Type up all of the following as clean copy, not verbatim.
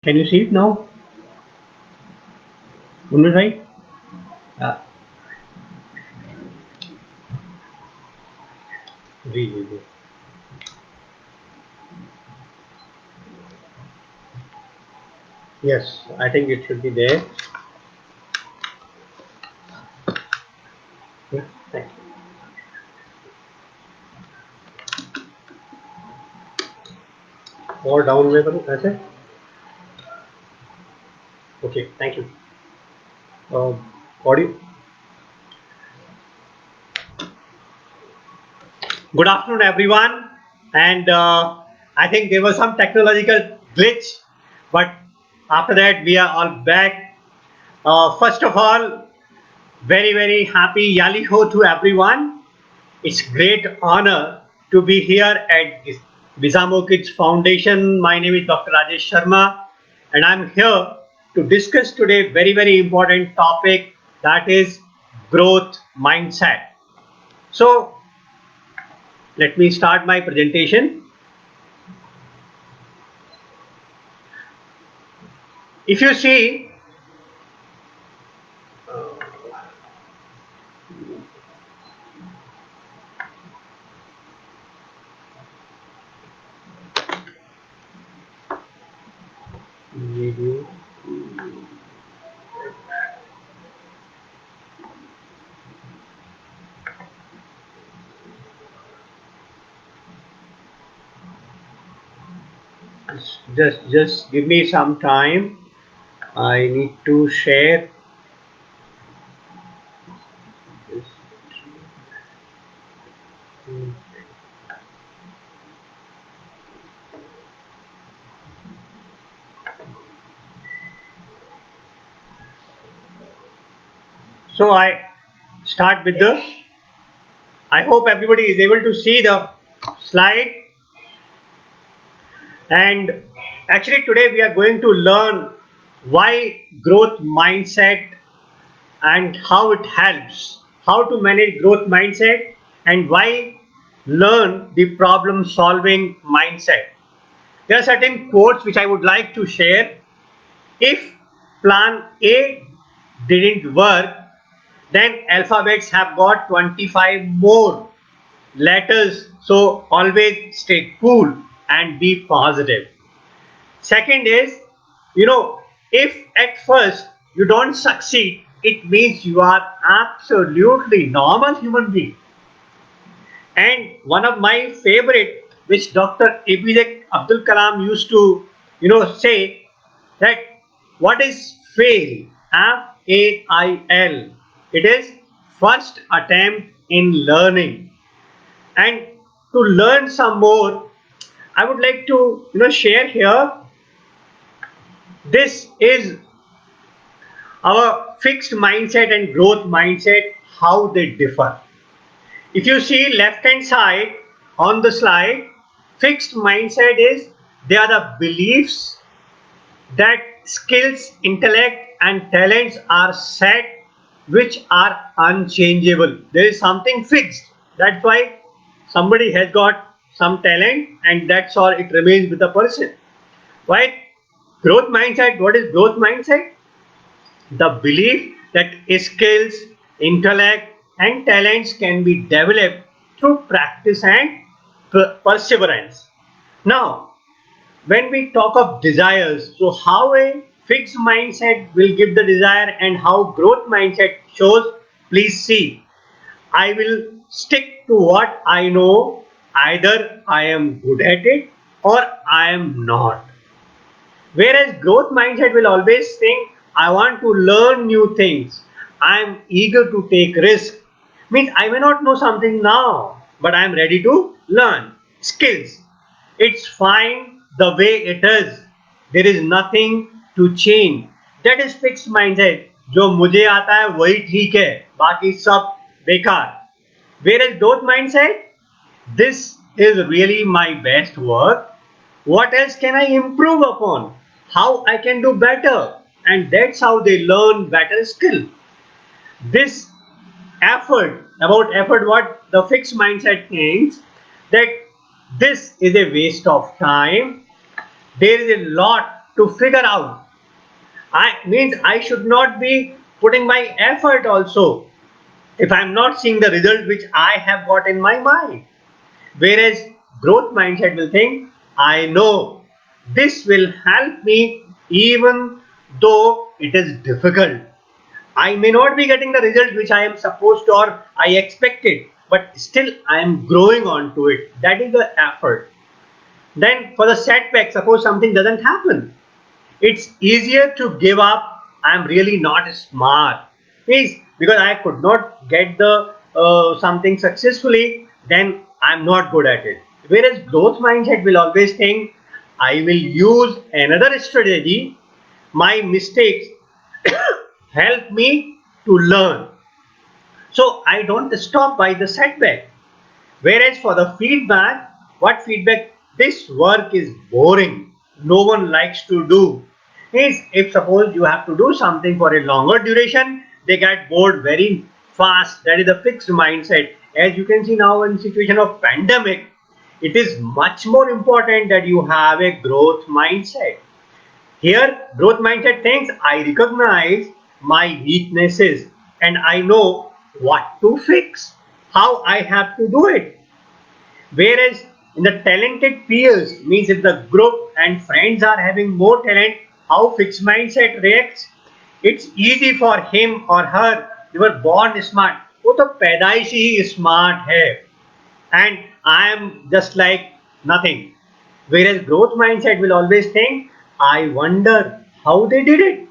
Can you see it now? Unmil right? Uh, जी. Yes, I think it should be there. Yeah, thank you. और down में करूँ ऐसे? Okay, thank you. Audio. Good afternoon, everyone. And I think there was some technological glitch, but after that we are all back. First of all, very happy Yali Ho to everyone. It's great honor to be here at Visamo Kids Foundation. My name is Dr. Rajesh Sharma, and I'm here to discuss today very important topic, that is growth mindset. So let me start my presentation. If you see, just give me some time. I need to share this. So I start with the. I hope everybody is able to see the slide. And actually today we are going to learn why growth mindset and how it helps, how to manage growth mindset, and why learn the problem solving mindset. There are certain quotes which I would like to share. If plan A didn't work, then alphabets have got 25 more letters. So always stay cool and be positive. Second is, if at first you don't succeed, it means you are absolutely normal human being. And one of my favorite, which Dr. APJ Abdul Kalam used to, say that what is fail? FAIL. It is first attempt in learning. And to learn some more, I would like to, share here. This is our fixed mindset and growth mindset, how they differ. If you see left hand side on the slide, fixed mindset is, they are the beliefs that skills, intellect and talents are set, which are unchangeable. There is something fixed. That's why somebody has got some talent and that's all, it remains with the person. Right? Growth mindset, what is growth mindset? The belief that skills, intellect, and talents can be developed through practice and perseverance. Now, when we talk of desires, so how a fixed mindset will give the desire and how growth mindset shows, please see. I will stick to what I know, either I am good at it or I am not. Whereas growth mindset will always think, I want to learn new things. I am eager to take risk. Means I may not know something now, but I am ready to learn skills. It's fine the way it is. There is nothing to change. That is fixed mindset. जो मुझे आता है वही ठीक है, बाकी सब बेकार. Whereas growth mindset, this is really my best work. What else can I improve upon? How I can do better? And that's how they learn better skill. This about effort, what the fixed mindset thinks, that this is a waste of time. There is a lot to figure out. I means I should not be putting my effort also if I'm not seeing the result which I have got in my mind. Whereas growth mindset will think, I know this will help me even though it is difficult. I may not be getting the result which I am supposed to or I expected, but still I am growing on to it. That is the effort. Then for the setback, suppose something doesn't happen, it's easier to give up. I'm really not smart. Please, because I could not get the something successfully, then I'm not good at it. Whereas growth mindset will always think, I will use another strategy. My mistakes help me to learn. So I don't stop by the setback. Whereas for the feedback, what feedback? This work is boring. No one likes to do. Is if suppose you have to do something for a longer duration, they get bored very fast. That is a fixed mindset. As you can see now in situation of pandemic, it is much more important that you have a growth mindset. Here, growth mindset thinks I recognize my weaknesses and I know what to fix, how I have to do it. Whereas in the talented peers, means if the group and friends are having more talent, how fixed mindset reacts, it's easy for him or her. You were born smart. वो तो पैदाइशी ही smart है, and I am just like nothing. Whereas growth mindset will always think, I wonder how they did it.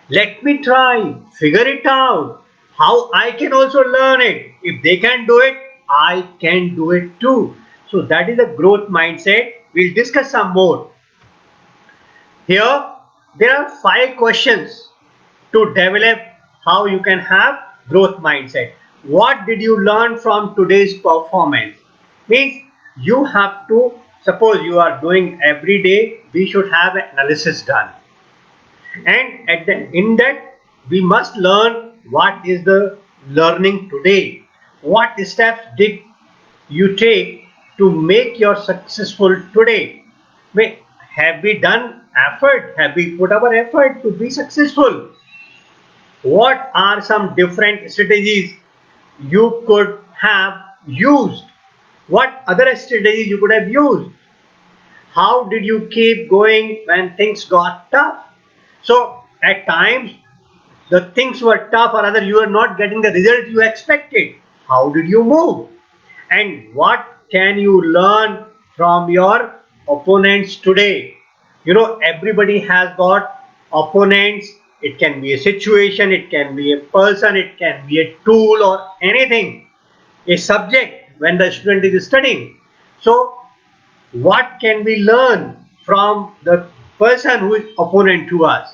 Let me try, figure it out. How I can also learn it. If they can do it, I can do it too. So that is a growth mindset. We'll discuss some more. Here, there are 5 questions to develop how you can have growth mindset. What did you learn from today's performance? Means you have to, suppose you are doing every day, we should have an analysis done. And in that, we must learn what is the learning today. What steps did you take to make your successful today? Have we done effort? Have we put our effort to be successful? What are some different strategies you could have used? What other strategies you could have used? How did you keep going when things got tough? So at times the things were tough or rather you were not getting the result you expected. How did you move? And what can you learn from your opponents today? You know, everybody has got opponents. It can be a situation, it can be a person, it can be a tool or anything, a subject when the student is studying. So what can we learn from the person who is opponent to us?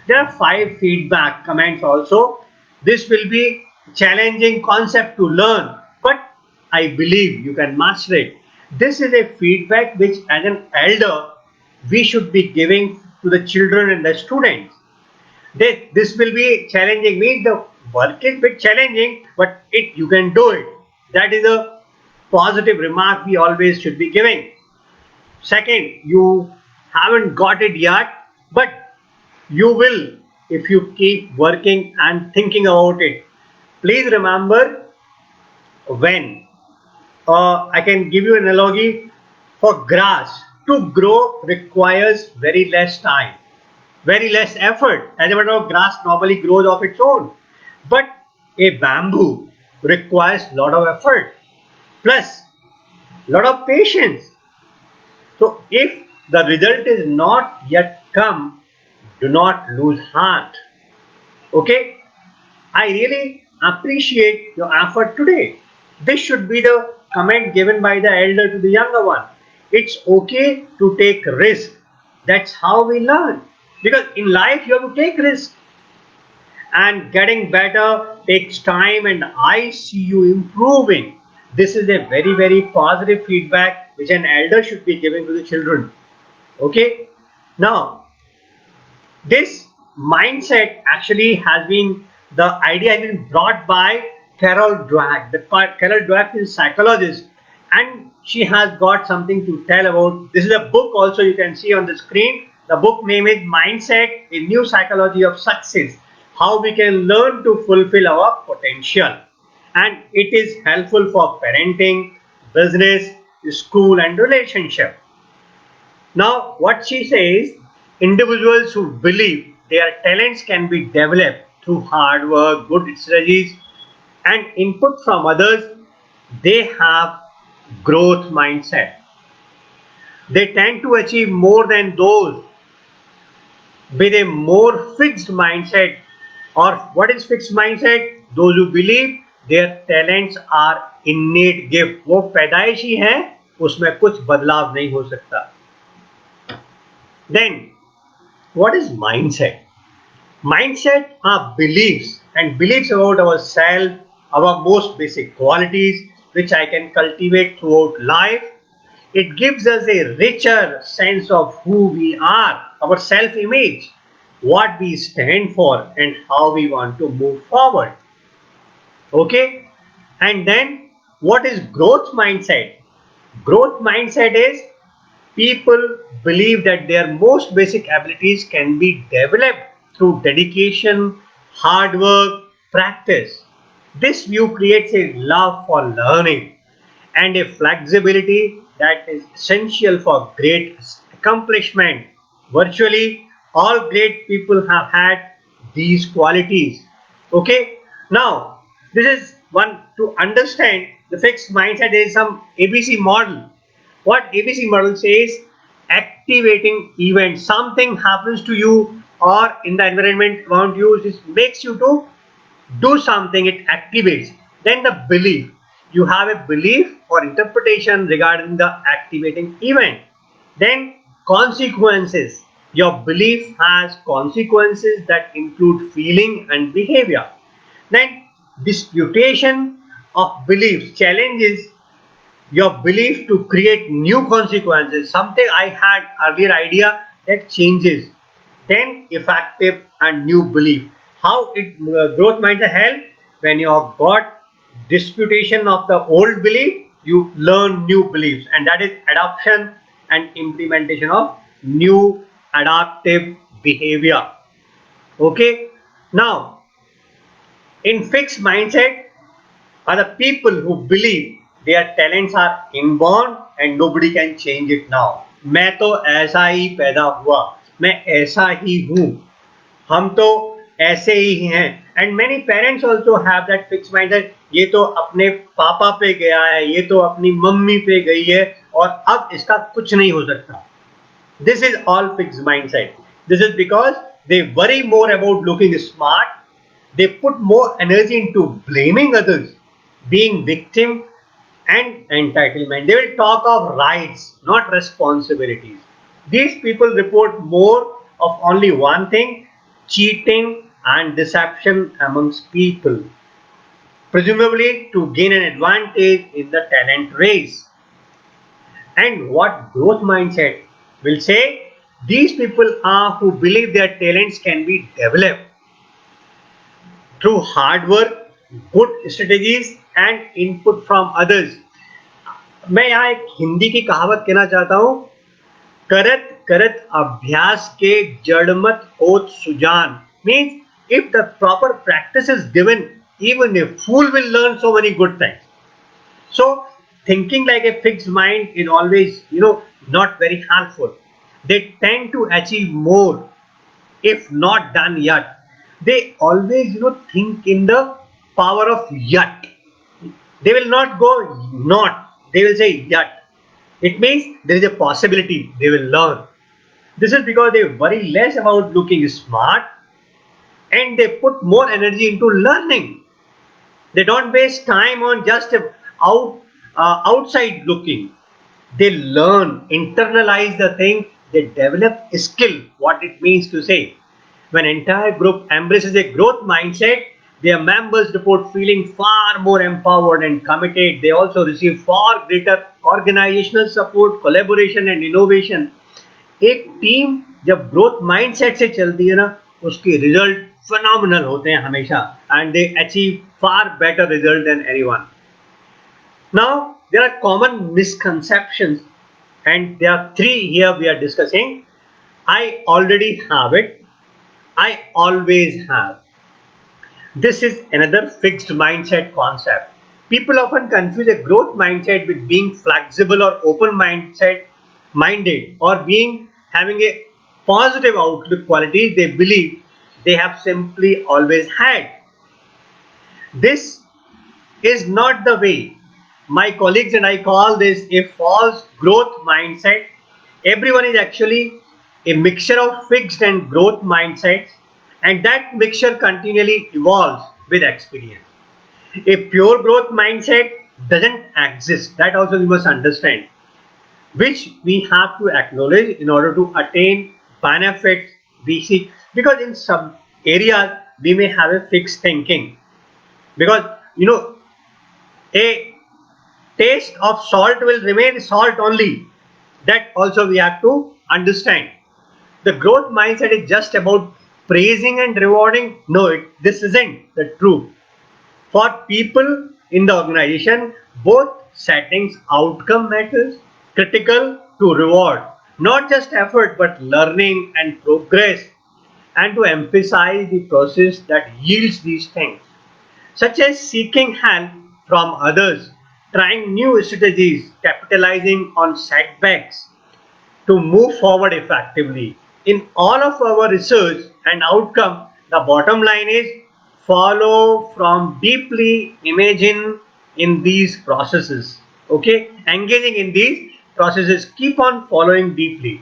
There are 5 feedback comments also. This will be challenging concept to learn, but I believe you can master it. This is a feedback which as an elder we should be giving to the children and the students. This will be challenging, means the work is bit challenging, but you can do it. That is a positive remark we always should be giving. Second, you haven't got it yet, but you will if you keep working and thinking about it. Please remember, when I can give you an analogy, for grass to grow requires very less time, very less effort. As a matter of grass normally grows of its own, but a bamboo requires lot of effort plus lot of patience. So if the result is not yet come, do not lose heart. Okay, I really appreciate your effort today. This should be the comment given by the elder to the younger one. It's okay to take risk. That's how we learn. Because in life you have to take risk. And getting better takes time, and I see you improving. This is a very, very positive feedback which an elder should be giving to the children. Okay. Now, this mindset actually has been, the idea has been brought by Carol Dweck. Carol Dweck is a psychologist and she has got something to tell about. This is a book also you can see on the screen. The book name is Mindset, a New Psychology of Success, how we can learn to fulfill our potential. And it is helpful for parenting, business, school and relationship. Now, what she says, individuals who believe their talents can be developed through hard work, good strategies, and input from others, they have growth mindset. They tend to achieve more than those with a more fixed mindset. Or what is fixed mindset? Those who believe their talents are innate gift. वो पैदाइशी है, उसमें कुछ बदलाव नहीं हो सकता. Then, what is mindset? Mindset are beliefs and beliefs about ourselves, our most basic qualities, which I can cultivate throughout life. It gives us a richer sense of who we are, our self image, what we stand for, and how we want to move forward. Okay? And then, what is growth mindset? Growth mindset is people believe that their most basic abilities can be developed through dedication, hard work, practice. This view creates a love for learning and a flexibility that is essential for great accomplishment. Virtually all great people have had these qualities. Okay, now this is one to understand the fixed mindset is some ABC model. What ABC model says, activating event, something happens to you or in the environment around you, this makes you to do something, it activates. Then the belief, you have a belief or interpretation regarding the activating event. Then consequences, your belief has consequences that include feeling and behavior. Then disputation of beliefs challenges your belief to create new consequences, something I had earlier idea that changes. Then effective and new belief, how it growth mindset help, when you have got disputation of the old belief, you learn new beliefs, and that is adoption and implementation of new adaptive behavior. Okay, now in fixed mindset are the people who believe their talents are inborn and nobody can change it now. मैं तो ऐसा ही पैदा हुआ, मैं ऐसा ही हूँ, हम तो ऐसे ही हैं. And many parents also have that fix mindset, ये तो अपने पापा पे गया है, ये तो अपनी मम्मी पे गई है और अब इसका कुछ नहीं हो सकता. This is all fixed mindset. This is because they worry more about looking smart. They put more energy into blaming others, being victim and entitlement. They will talk of rights, not responsibilities. These people report more of only one thing, cheating and deception amongst people, presumably to gain an advantage in the talent race. And what growth mindset will say, these people are who believe their talents can be developed through hard work, good strategies and input from others. मैं यहाँ एक हिंदी की कहावत कहना चाहता हूँ, करत करत अभ्यास के जड़मत होत Sujan. Means if the proper practice is given, even a fool will learn so many good things. So thinking like a fixed mind is always, not very helpful. They tend to achieve more if not done yet. They always, think in the power of yet. They will not go not. They will say yet. It means there is a possibility they will learn. This is because they worry less about looking smart and they put more energy into learning. They don't waste time on just outside looking. They learn, internalize the thing, they develop skill, what it means to say. When entire group embraces a growth mindset, their members report feeling far more empowered and committed. They also receive far greater organizational support, collaboration and innovation. एक team जब growth mindset से चलती है ना, उसके result phenomenal होते हैं हमेशा, and they achieve far better result than anyone. Now there are common misconceptions and there are three here we are discussing. I already have it. I always have. This is another fixed mindset concept. People often confuse a growth mindset with being flexible or open minded or being having a positive outlook qualities they believe they have simply always had. This is not the way. My colleagues and I call this a false growth mindset. Everyone is actually a mixture of fixed and growth mindsets, and that mixture continually evolves with experience. A pure growth mindset doesn't exist. That also we must understand, which we have to acknowledge in order to attain benefits we seek. Because in some areas we may have a fixed thinking. Because a taste of salt will remain salt only. That also we have to understand. The growth mindset is just about praising and rewarding. No, this isn't the truth. For people in the organization, both settings outcome matters, critical to reward, not just effort but learning and progress, and to emphasize the process that yields these things, such as seeking help from others, trying new strategies, capitalizing on setbacks to move forward effectively. In all of our research and outcome, the bottom line is follow from deeply imagine in these processes. Okay, engaging in these processes, keep on following deeply.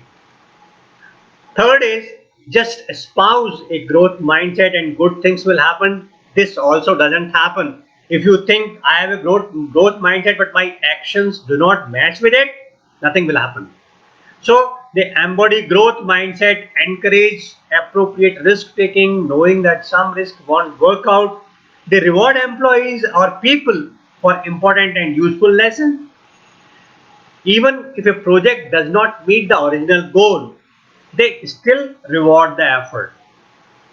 Third is just espouse a growth mindset and good things will happen. This also doesn't happen. If you think I have a growth mindset but my actions do not match with it, nothing will happen. So they embody growth mindset, encourage appropriate risk taking, knowing that some risk won't work out. They reward employees or people for important and useful lessons. Even if a project does not meet the original goal, they still reward the effort.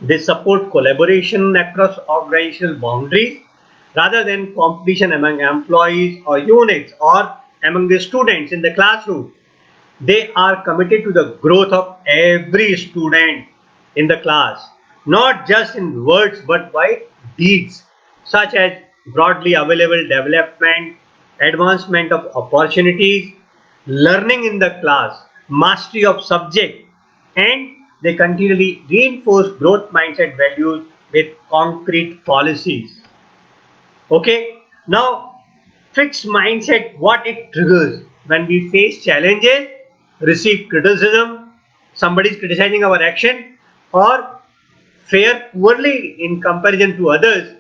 They support collaboration across organizational boundaries rather than competition among employees or units or among the students in the classroom. They are committed to the growth of every student in the class, not just in words but by deeds, such as broadly available development, advancement of opportunities, learning in the class, mastery of subject, and they continually reinforce growth mindset values with concrete policies. Okay, now fixed mindset, what it triggers when we face challenges, receive criticism, somebody is criticizing our action, or fare poorly in comparison to others,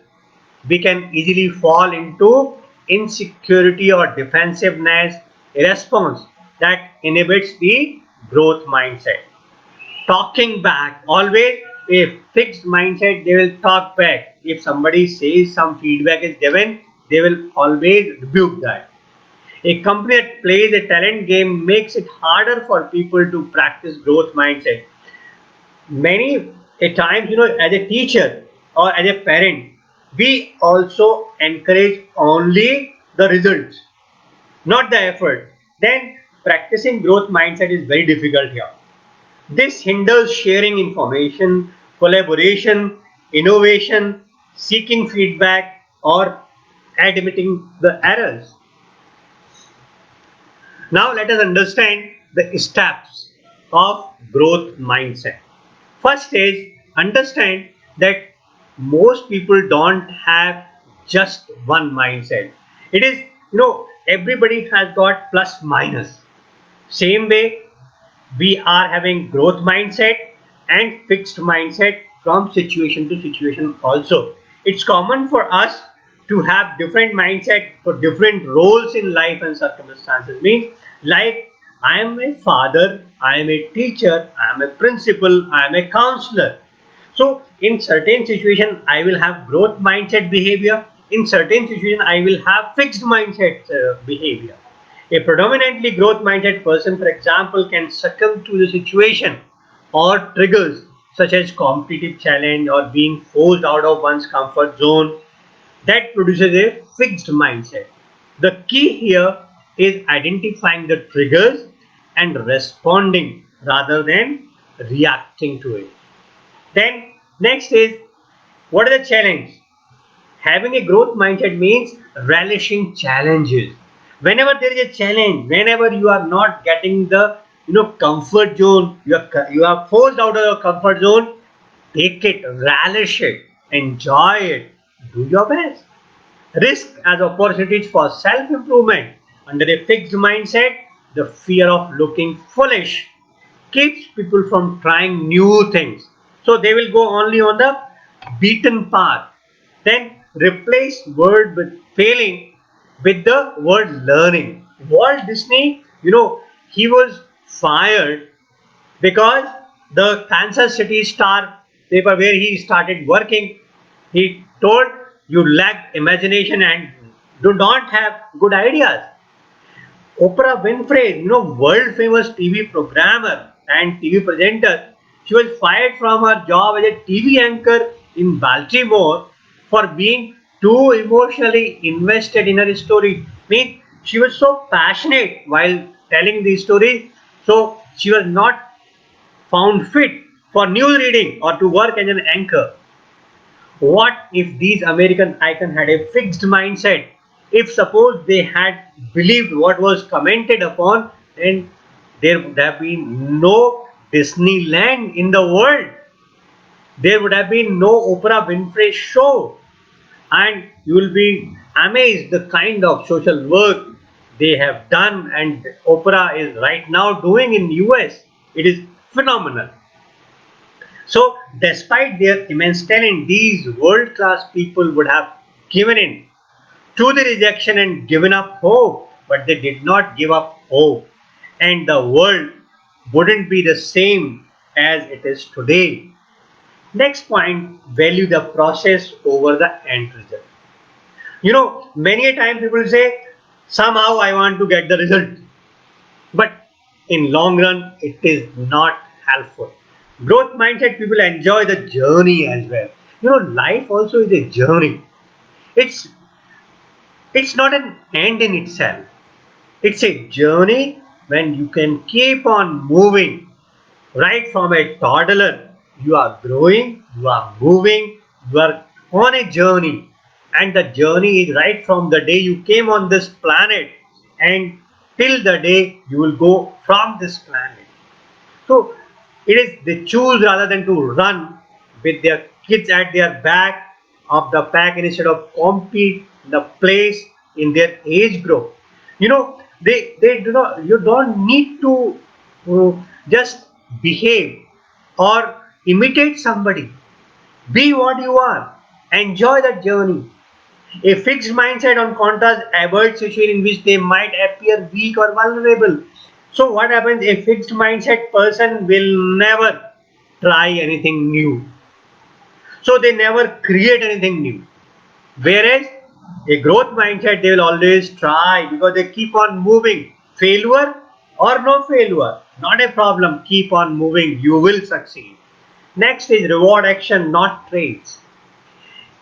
we can easily fall into insecurity or defensiveness, a response that inhibits the growth mindset. Talking back, always a fixed mindset, they will talk back. If somebody says some feedback is given, they will always rebuke that. A company that plays a talent game makes it harder for people to practice growth mindset. Many a times, as a teacher or as a parent, we also encourage only the results, not the effort. Then practicing growth mindset is very difficult here. This hinders sharing information, collaboration, innovation, seeking feedback, or admitting the errors. Now, let us understand the steps of growth mindset. First is understand that most people don't have just one mindset. It is, everybody has got plus minus. Same way, we are having growth mindset and fixed mindset from situation to situation also. It's common for us to have different mindset for different roles in life and circumstances. Means like I am a father, I am a teacher, I am a principal, I am a counselor. So in certain situation, I will have growth mindset behavior. In certain situation, I will have fixed mindset behavior. A predominantly growth minded person, for example, can succumb to the situation or triggers such as competitive challenge or being forced out of one's comfort zone. That produces a fixed mindset. The key here is identifying the triggers and responding rather than reacting to it. Then next is, what is the challenge? Having a growth mindset means relishing challenges. Whenever there is a challenge, whenever you are not getting the comfort zone, you are forced out of your comfort zone, take it, relish it, enjoy it, do your best. Risk as opportunities for self improvement. Under a fixed mindset, the fear of looking foolish keeps people from trying new things. So they will go only on the beaten path. Then replace word with failing with the word learning. Walt Disney, he was fired because the Kansas City Star paper where he started working, he told you lack imagination and do not have good ideas. Oprah Winfrey, world famous TV programmer and TV presenter, she was fired from her job as a TV anchor in Baltimore for being too emotionally invested in her story. Means she was so passionate while telling the story, so she was not found fit for news reading or to work as an anchor. What if these American icons had a fixed mindset? If suppose they had believed what was commented upon, then there would have been no Disneyland in the world. There would have been no Oprah Winfrey show. And you will be amazed the kind of social work they have done and Oprah is right now doing in US. It is phenomenal. So, despite their immense talent, these world class people would have given in to the rejection and given up hope, but they did not give up hope. And the world wouldn't be the same as it is today. Next point, value the process over the end result. Many a time people say, somehow I want to get the result. But in long run, it is not helpful. Growth mindset people enjoy the journey as well. Life also is a journey. It's it's not an end in itself. It's a journey when you can keep on moving. Right from a toddler, you are growing, you are moving, you are on a journey. And the journey is right from the day you came on this planet and till the day you will go from this planet. So it is they choose rather than to run with their kids at their back of the pack instead of compete the place in their age group. They do not you don't need to just behave or imitate somebody. Be what you are. Enjoy the journey. A fixed mindset, on contrast, avoids situations in which they might appear weak or vulnerable. So, what happens? A fixed mindset person will never try anything new. So, they never create anything new. Whereas a growth mindset, they will always try because they keep on moving. Failure or no failure, not a problem. Keep on moving. You will succeed. Next is reward action, not traits.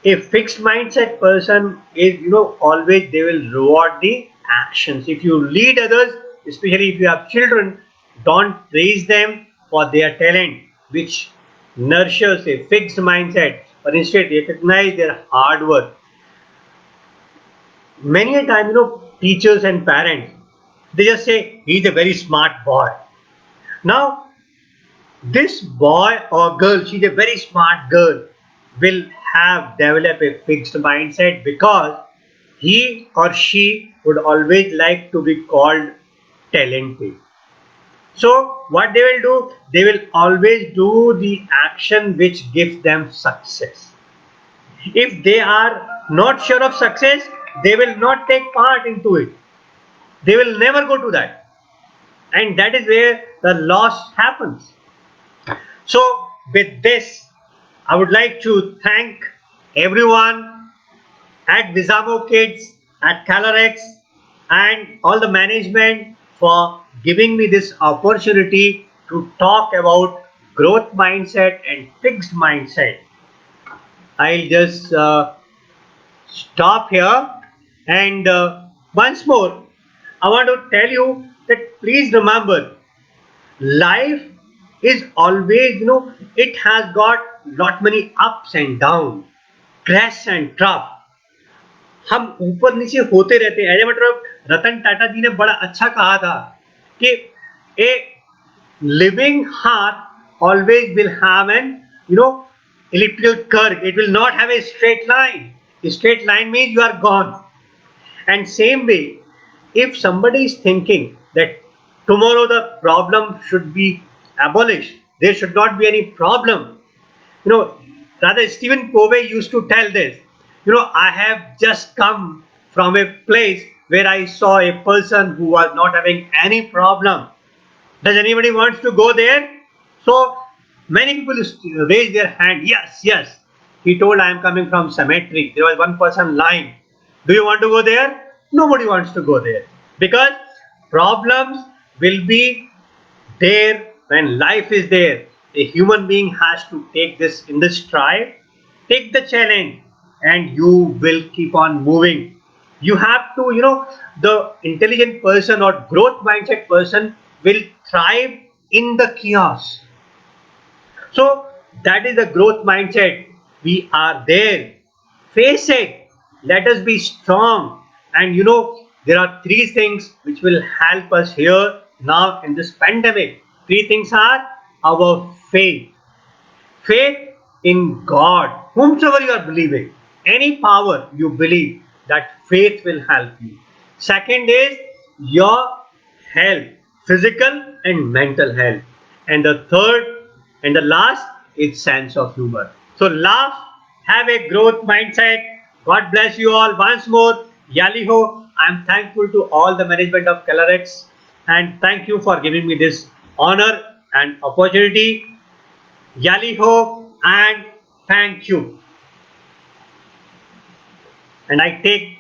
A fixed mindset person is always they will reward the actions. If you lead others, especially if you have children, don't praise them for their talent which nurtures a fixed mindset, but instead recognize their hard work. Many a time teachers and parents, they just say he's a very smart boy. Now this boy or girl, she's a very smart girl, will have developed a fixed mindset because he or she would always like to be called talented. So what they will do, they will always do the action which gives them success. If they are not sure of success, they will not take part into it. They will never go to that. And that is where the loss happens. So, with this, I would like to thank everyone at Visamo Kids, at Kalorex, and all the management for giving me this opportunity to talk about growth mindset and fixed mindset. I'll just stop here and once more, I want to tell you that please remember life is always, it has got lot many ups and downs, crash and trough. हम ऊपर नीचे होते रहते हैं. ऐसे मतलब रतन टाटा जी ने बड़ा अच्छा कहा था कि ए living heart always will have an, elliptical curve. It will not have a straight line. A straight line means you are gone. And same way, if somebody is thinking that tomorrow the problem should be abolished, there should not be any problem. You know, rather Stephen Covey used to tell this. I have just come from a place where I saw a person who was not having any problem. Does anybody wants to go there? So many people raise their hand. Yes, yes. He told, I am coming from cemetery. There was one person lying. Do you want to go there? Nobody wants to go there because problems will be there when life is there. A human being has to take this in the stride, take the challenge, and you will keep on moving. You have to, the intelligent person or growth mindset person will thrive in the chaos. So that is the growth mindset. We are there. Face it. Let us be strong. And there are three things which will help us here now in this pandemic. Three things are our faith. Faith in God, whomsoever you are believing, any power you believe, that faith will help you. Second is your health, physical and mental health. And the third and the last is sense of humor. So laugh, have a growth mindset. God bless you all once more. Yaliho, I am thankful to all the management of Kalorex and thank you for giving me this honor and opportunity. Yali ho and thank you. And I take